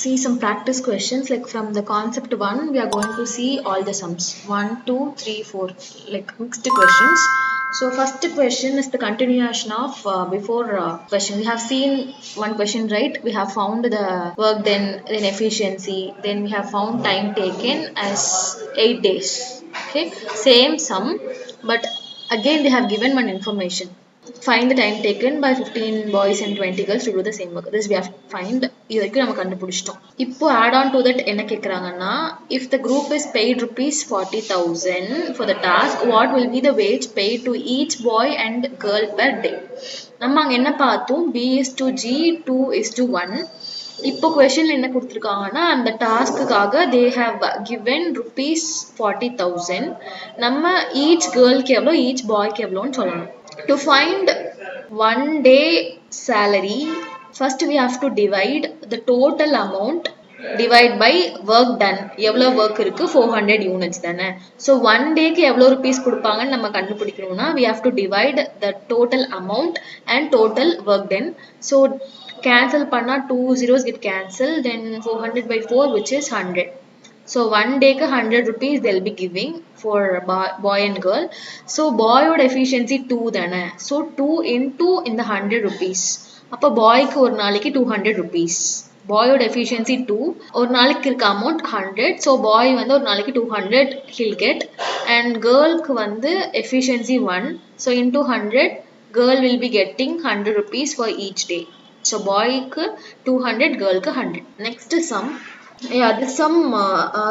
see some practice questions. Like from the concept 1, we are going to see all the sums 1, 2, 3, 4, like mixed questions. So first question is the continuation of before question. We have seen one question, right? We have found the work, then efficiency, then we have found time taken as 8 days. Okay, same sum, but again they have given one information. Find the time taken by 15 boys and 20 girls to do the same work. This we have find. இது வரைக்கும் நம்ம கண்டுபிடிச்சிட்டோம். இப்போ add on to that என்ன கேக்குறாங்கன்னா, if the group is paid rupees 40,000 for the task, what will be the wage paid to each boy and girl per day? நம்ம அங்க என்ன பார்த்தோம்? B is to G, 2 is to 1. இப்போ கொஸ்டின்ல என்ன கொடுத்துருக்காங்கன்னா, அந்த டாஸ்க்குக்காக they have given rupees 40,000. நம்ம each girlக்கு எவ்வளோ, each boyக்கு எவ்வளோன்னு சொல்லணும். To find 1 day salary, first we have to divide the total amount divide by work done. எவ்வளோ work இருக்கு? 400 units தானே. So 1 dayக்கு எவ்வளோ rupees கொடுப்பாங்கன்னு நம்ம கண்டுபிடிக்கணும்னா, we have to divide the total amount and total work done. So cancel பண்ணா 2 zeros get cancelled, then 400 by 4, which is 100. So 1 day ku 100 rupees they'll be giving for boy and girl. So boy would efficiency 2 thana. So 2 into in the 100 rupees. Appa boy ku or naaliki 200 rupees. Boy would efficiency 2. Or naaliki irka amount 100. So boy vandu or naaliki 200 he'll get. And girl ku vandu efficiency 1. So into 100, girl will be getting 100 rupees for each day. So boy ku 200, girl ku 100. Next sum. Yeah, this sum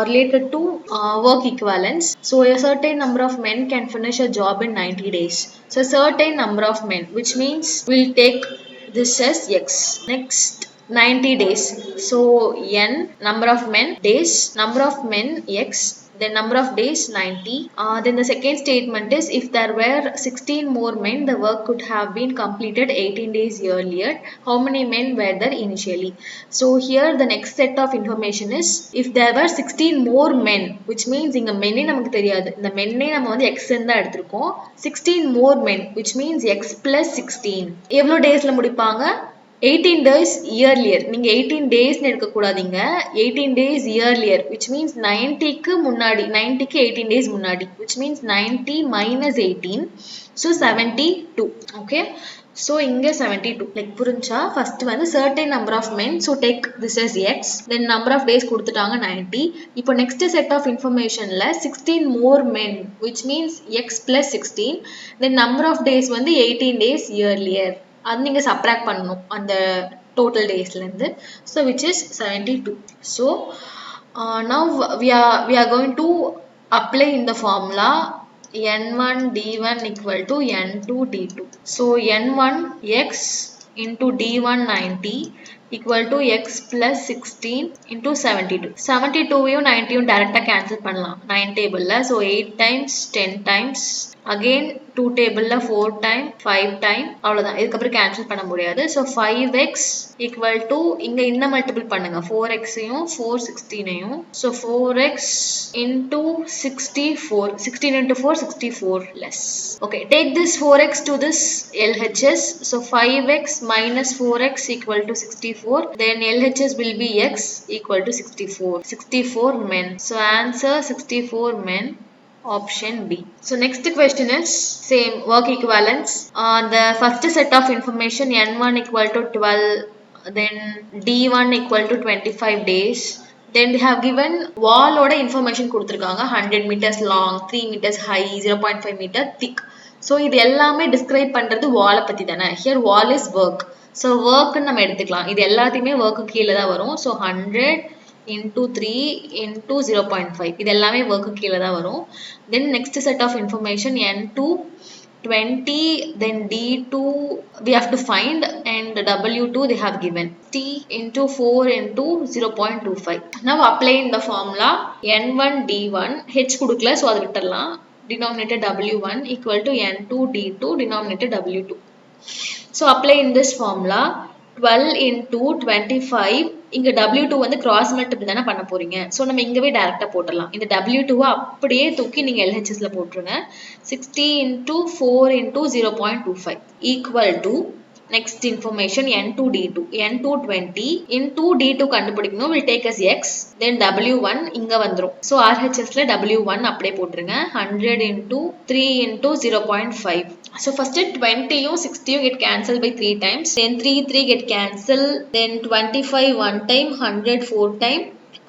related to work equivalence. So a certain number of men can finish a job in 90 days. So a certain number of men, which means we'll take this as X. Next 90 days. So N number of men, days, number of men X, then number of days 90. Then the second statement is, if there were 16 more men, the work could have been completed 18 days earlier. How many men were there initially? So here the next set of information is, if there were 16 more men, which means inga men namakku theriyadhu, இந்த men நம்ம வந்து x ன்னு தான் எடுத்துறோம். 16 more men, which means x plus 16. எவ்வளவு டேஸ்ல முடிப்பாங்க? 18 days earlier. நீங்க 18 days எடுக்க கூடாதீங்க. 18 days earlier, which means 90க்கு முன்னாடி, 90க்கு 18 days முன்னாடி, which means 90 minus 18. So 72. Okay. So இங்க 72. Like புரிஞ்சா? First வந்து certain number of men. So take this as x. Then number of days கொடுத்துட்டாங்க 90. இப்போ next set of informationல 16 more men, which means x plus 16. Then number of days வந்து 18 days earlier. அது நீங்க subtract பண்ணணும் அந்த total daysல இருந்து. So which is 72. So now we are going to apply in the formula n1 d1 equal to n2 d2. So n1 x into d1 90 equal to x plus 16 into 72. 72 90 direct cancel பண்ணலாம் 9 table la. So 8 times 10 times again 2 table la 4 time 5 time அவ்வளவுதான். இதுக்கு அப்புறம் cancel பண்ண முடியாது. So 5x equal to இங்க இன்ன multiple பண்ணுங்க 4x ஐயும் 416 ஐயும். So 4x into 64. 16 into 4 64 less. Okay, take this 4x to this LHS. So 5x minus 4x equal to 64. Then LHS will be x equal to 64. 64 men. So answer 64 men. Option B. So next question is same work equivalence. The first set of information n1 equal to 12, then d1 equal to 25 days. Then they have given wall oda information கொடுத்திருக்காங்க 100 meters long, 3 meters high, 0.5 meter thick. So இது எல்லாமே describe பண்றது wall பத்தி தானே. Here wall is work. So work நம்ம எடுத்துக்கலாம். இது எல்லாத்தையுமே work கீழ தான் வரும். So 100 into 3 into 0.5. இது எல்லாமே work கீழ தான் வரும். Then next set of information n2 20, then d2 we have to find, and w2 they have given t into 4 into 0.25. Now apply in the formula n1 d1 h கொடுக்கல, so அது விட்டுறலாம். Denominator w1 equal to n2 d2 denominator w2. So apply in this formula 12 into 25. இங்க w2 வந்து cross multiple தான பண்ண போறீங்க. So நம்ம இங்கவே டைரக்டா போட்டுறலாம். இந்த w2 அப்படியே தூக்கி நீங்க LHS ல போட்டுருங்க. 60 into 4 into 0.25 equal to next information N2 D2. N2 20 into D2 கண்டுபிடிக்கணும் will take us X then W1 இங்க வந்துரும். So RHSல W1 அப்படியே போட்டுருங்க 100 into 3 into 0.5. So first 20 யும் 60 யும் get cancelled by 3 times, then 3 get cancelled, then 25 1 time, 100 4 time,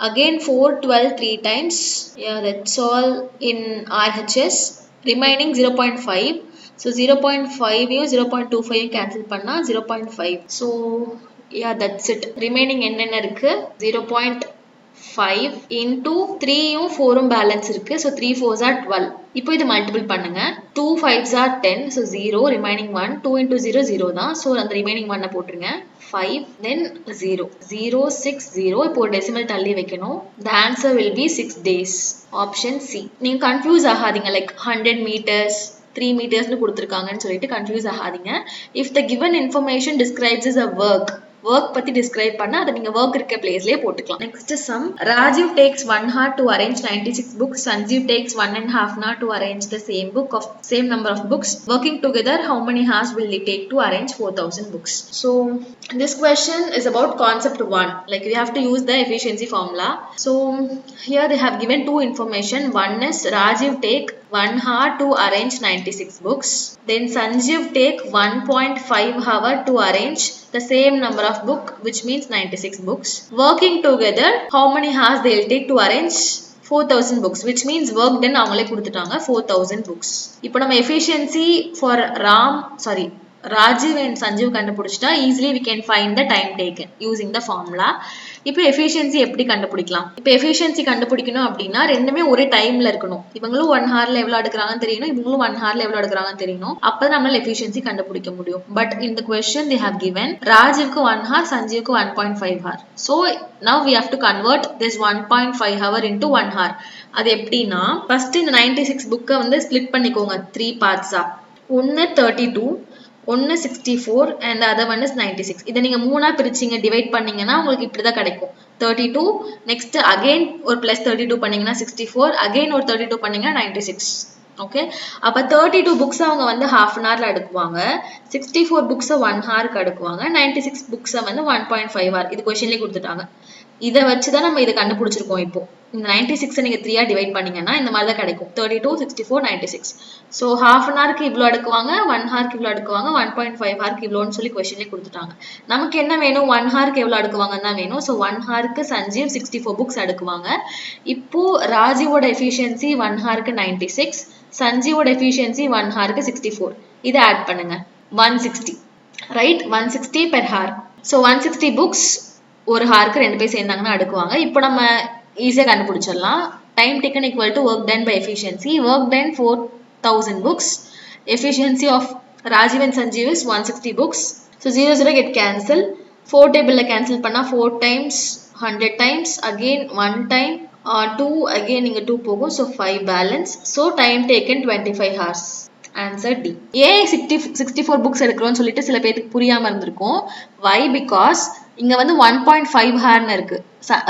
again 4 12 3 times. Yeah, that's all in RHS. Remaining 0.5. So 0.5 யும் 0.25 யும் cancel பண்ணா 0.5. So yeah, that's it. Remaining என்னென்ன இருக்கு 0.5 into 3 யும் 4 யும் balance இருக்கு. So 3 4s are 12. இப்போ இது multiple பண்ணுங்க 2 5s are 10. So 0 remaining 1. 2 into 0 0 தான். So அந்த remaining 1 போட்டுருங்க 5 then 0 0 6 0. இப்போ decimal தள்ளி வைக்கணும். The answer will be 6 days. Option C. நீங்க confuse ஆகாதீங்க like 100 meters 3 meters னு கொடுத்திருக்காங்கன்னு சொல்லிட்டு confuse ஆகாதீங்க. If the given information describes as a work பத்தி describe பண்ணா அதை நீங்க work இருக்க placeலயே போட்டுக்கலாம். Next sum. Rajiv takes 1 hour to arrange 96 books. Sanjeev takes 1.5 hours to arrange the same number of books. Working together, how many hours will they take to arrange 4,000 books? So this question is about concept 1. Like we have to use the efficiency formula. So here they have given two information. One is Rajiv take 1 hour to arrange 96 books. Then Sanjeev take 1.5 hour to arrange the same number of book, which means 96 books. Working together, how many hours they'll take to arrange 4,000 books, which means work done அவங்களே கொடுத்துட்டாங்க 4,000 books. இப்போ நம்ம efficiency for Rajiv and Sanjeev கண்டுபிடிச்சிட்டா easily we can find the time taken using the formula. இப்போ efficiency எப்படி கண்டுபிடிக்கலாம்? இப்போ efficiency கண்டுபிடிக்கணும் அப்படின்னா ரெண்டுமே ஒரே டைம்ல இருக்கணும். இவங்களும் 1 hourல எவ்வளவு எடுக்கறாங்கன்னு தெரியணும், இவங்களும் 1 hourல எவ்வளவு எடுக்கறாங்கன்னு தெரியணும். அப்பதான் நம்மளால efficiency கண்டுபிடிக்க முடியும். But in the question they have given Rajivக்கு 1 hour, Sanjeevக்கு 1.5 hour. So now we have to convert this 1.5 hour into 1 hour. அது எப்படின்னா first இந்த 96 book வந்து split பண்ணிக்கோங்க 3 parts ஆ. ஒன்னு 32, ஒன்னு 64 and the other one is 96. இதை நீங்க மூணா பிரிச்சிங்க டிவைட் பண்ணீங்கன்னா உங்களுக்கு இப்படிதான் கிடைக்கும் 32 next again ஒரு plus 32 பண்ணீங்கன்னா 64 again ஒரு 32 பண்ணீங்கன்னா 96. ஓகே, அப்ப 32 books அவங்க வந்து half an hourல எடுக்குவாங்க, 64 books 1 hourக்கு எடுக்குவாங்க, 96 books வந்து 1.5 hour. இது क्वेश्चनலயே கொடுத்துட்டாங்க. இத வச்சு தான் நம்ம இத கண்டுபிடிச்சிருக்கோம். இப்போ இந்த 96 நீங்க 3 ஆ டிவைட் பண்ணீங்கன்னா இந்த மாதிரி தான் கிடைக்கும் 32 64 96. சோ half an hourக்கு இவ்ளோ எடுக்குவாங்க, 1 hourக்கு இவ்ளோ எடுக்குவாங்க, 1.5 hourக்கு இவ்ளோன்னு சொல்லி क्वेश्चनலயே கொடுத்துட்டாங்க. நமக்கு என்ன வேணும் 1 hourக்கு எவ்வளவு எடுக்குவாங்கன்னு தான் வேணும். So 1 hourக்கு Sanjeev 64 books எடுக்குவாங்க. இப்போ ராஜீவோட எஃபிஷியன்சி 1 hourக்கு 96, Sanjeeவோட எஃபிஷியன்சி 1 hourக்கு 64. இத ஆட் பண்ணுங்க 160. Right, 160 per hour. So 160 books ஒரு ஹாருக்கு ரெண்டு பேர் சேர்ந்தாங்கன்னா அடுக்குவாங்க. இப்போ நம்ம ஈஸியா கண்டுபிடிச்சிடலாம். Time taken equal to work done by efficiency. Work done 4,000 books. Efficiency of Rajiv and Sanjeev is 160 books. So 0 0 get cancel. 4 டேபிள்ல கேன்சல் பண்ணா 4 times 100 times, again 1 time, 2 again இங்க 2 போகும். So 5 balance. So time taken 25 hours. Answer D. ஏன் 64 books எடுக்கிறோம்னு சொல்லிட்டு சில பேருக்கு புரியாம இருந்திருக்கும். Why? Because இங்க வந்து 1.5 hourன்னு இருக்கு.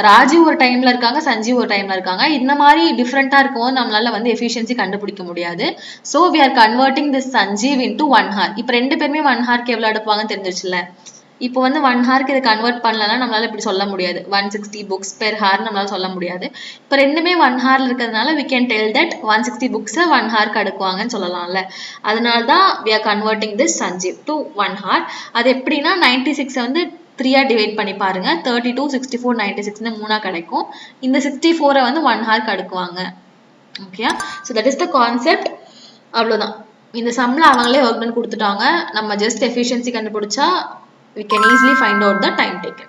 ராஜீவ் ஒரு டைம்ல இருக்காங்க, சஞ்சீவ் ஒரு டைம்ல இருக்காங்க. இந்த மாதிரி டிஃபரெண்டா இருக்கும், நம்மளால வந்து எஃபிஷியன்சி கண்டுபிடிக்க முடியாது. So we are converting this Sanjeev into 1 hour. இப்போ ரெண்டு பேருமே 1 hourக்கு எவ்வளவு எடுப்பாங்கன்னு தெரிஞ்சிருச்சுல. இப்போ வந்து 1 hourக்கு இதை கன்வெர்ட் பண்ணலன்னா நம்மளால இப்படி சொல்ல முடியாது. 160 books per hour நம்மளால சொல்ல முடியாது. இப்போ ரெண்டுமே 1 hourல இருக்கிறதுனால we can tell that 160 books 1 hourக்கு அடுக்குவாங்கன்னு சொல்லலாம்ல. அதனால தான் we are converting this Sanjeev to 1 hour. அது எப்படின்னா 96 வந்து 3 ஆ டிவைட் பண்ணி பாருங்க. 32 64 96 ன்னு மூணா கிடைக்கும். இந்த 64 வந்து 1 hourக்கு அடுக்குவாங்க. Okay, so that is the concept. அவ்வளவுதான். இந்த சம்ல அவங்களே ஒர்க் டன் கொடுத்துட்டாங்க. நம்ம ஜஸ்ட் எஃபிஷியன்சி கண்டுபிடிச்சா we can easily find out the time taken.